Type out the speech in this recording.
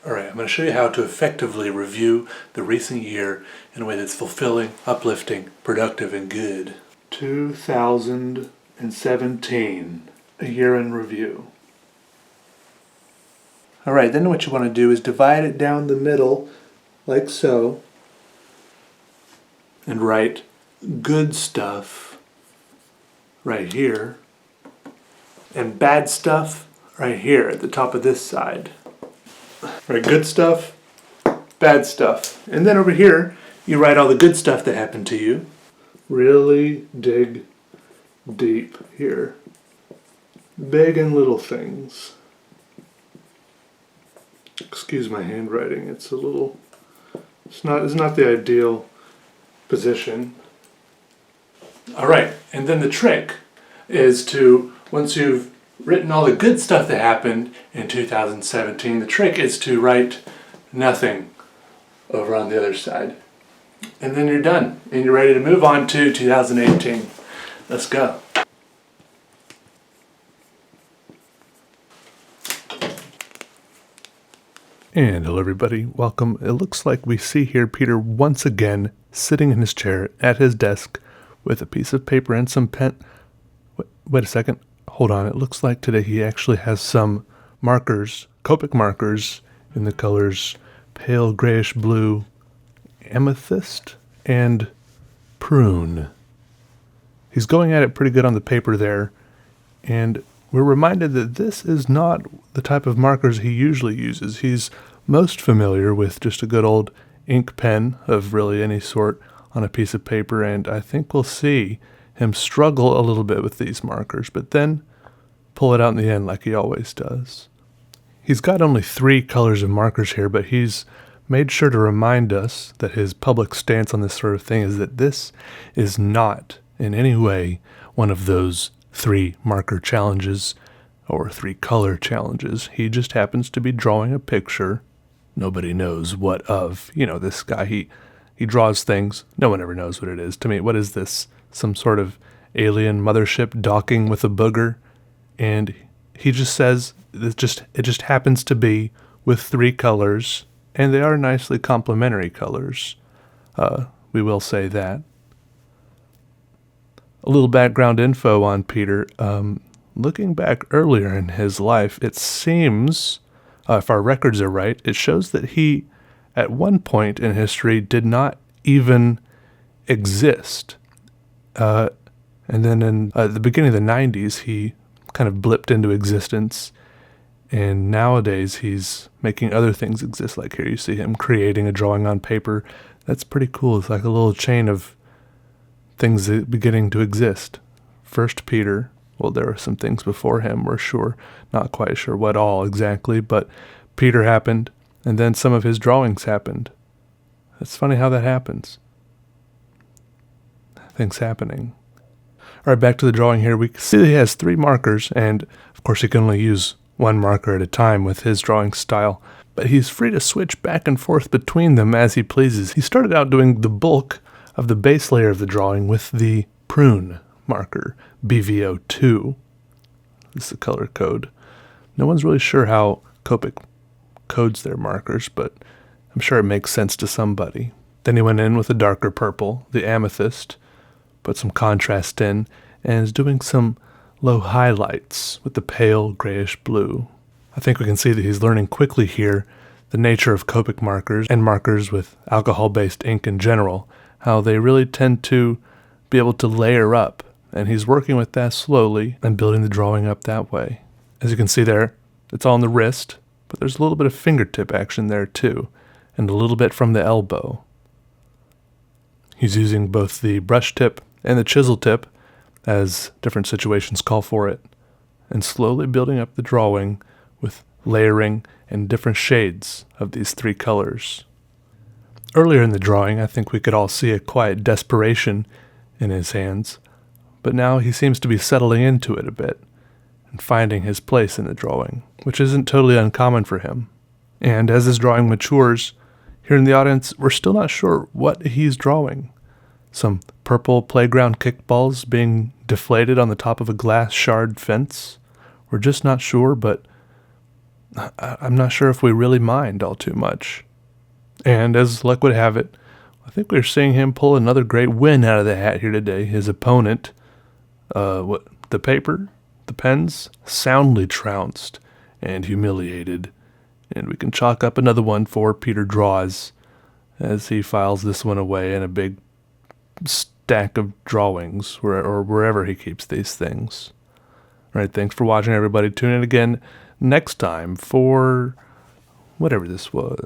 Alright, I'm going to show you how to effectively review the recent year in a way that's fulfilling, uplifting, productive, and good. 2017, a year in review. Alright, then what you want to do is divide it down the middle, like so, and write good stuff right here, and bad stuff right here at the top of this side. Right, good stuff, bad stuff. And then over here, you write all the good stuff that happened to you. Really dig deep here. Big and little things. Excuse my handwriting, it's not the ideal position. Alright, and then the trick is to, once you've written all the good stuff that happened in 2017, the trick is to write nothing over on the other side. And then you're done, and you're ready to move on to 2018. Let's go. And hello everybody, welcome. It looks like we see here Peter once again sitting in his chair at his desk with a piece of paper and some pen. Wait a second, hold on. It looks like today he actually has some markers, Copic markers in the colors pale grayish blue, amethyst, and prune. He's going at it pretty good on the paper there, and we're reminded that this is not the type of markers he usually uses. He's most familiar with just a good old ink pen of really any sort on a piece of paper, and I think we'll see him struggle a little bit with these markers, but then pull it out in the end like he always does. He's got only 3 colors of markers here, but he's made sure to remind us that his public stance on this sort of thing is that this is not in any way one of those 3 marker challenges or 3 color challenges. He just happens to be drawing a picture. Nobody knows what of. This guy, he draws things. No one ever knows what it is. To me, what is this? Some sort of alien mothership docking with a booger? And he just says it just happens to be with 3 colors, and they are nicely complementary colors. We will say that. A little background info on Peter. Looking back earlier in his life, it seems, if our records are right, it shows that he, at one point in history, did not even exist. And then in the beginning of the 90s, he kind of blipped into existence. And nowadays, he's making other things exist. Like here, you see him creating a drawing on paper. That's pretty cool. It's like a little chain of things beginning to exist. First Peter, well, there were some things before him, we're sure, not quite sure what all exactly, but Peter happened, and then some of his drawings happened. It's funny how that happens. Things happening. All right, back to the drawing here. We see that he has 3 markers, and of course he can only use 1 marker at a time with his drawing style, but he's free to switch back and forth between them as he pleases. He started out doing the bulk of the base layer of the drawing with the prune marker, BVO2. This is the color code. No one's really sure how Copic codes their markers, but I'm sure it makes sense to somebody. Then he went in with a darker purple, the amethyst, put some contrast in, and is doing some low highlights with the pale grayish blue. I think we can see that he's learning quickly here the nature of Copic markers and markers with alcohol-based ink in general, how they really tend to be able to layer up, and he's working with that slowly and building the drawing up that way. As you can see there, it's all on the wrist, but there's a little bit of fingertip action there too, and a little bit from the elbow. He's using both the brush tip and the chisel tip as different situations call for it, and slowly building up the drawing with layering and different shades of these 3 colors. Earlier in the drawing, I think we could all see a quiet desperation in his hands, but now he seems to be settling into it a bit and finding his place in the drawing, which isn't totally uncommon for him. And as his drawing matures, here in the audience, we're still not sure what he's drawing. Some purple playground kickballs being deflated on the top of a glass shard fence. We're just not sure, but I'm not sure if we really mind all too much. And as luck would have it, I think we're seeing him pull another great win out of the hat here today. His opponent, the paper, the pens, soundly trounced and humiliated. And we can chalk up another one for Peter Draws as he files this one away in a big stack of drawings or wherever he keeps these things. All right, thanks for watching, everybody. Tune in again next time for whatever this was.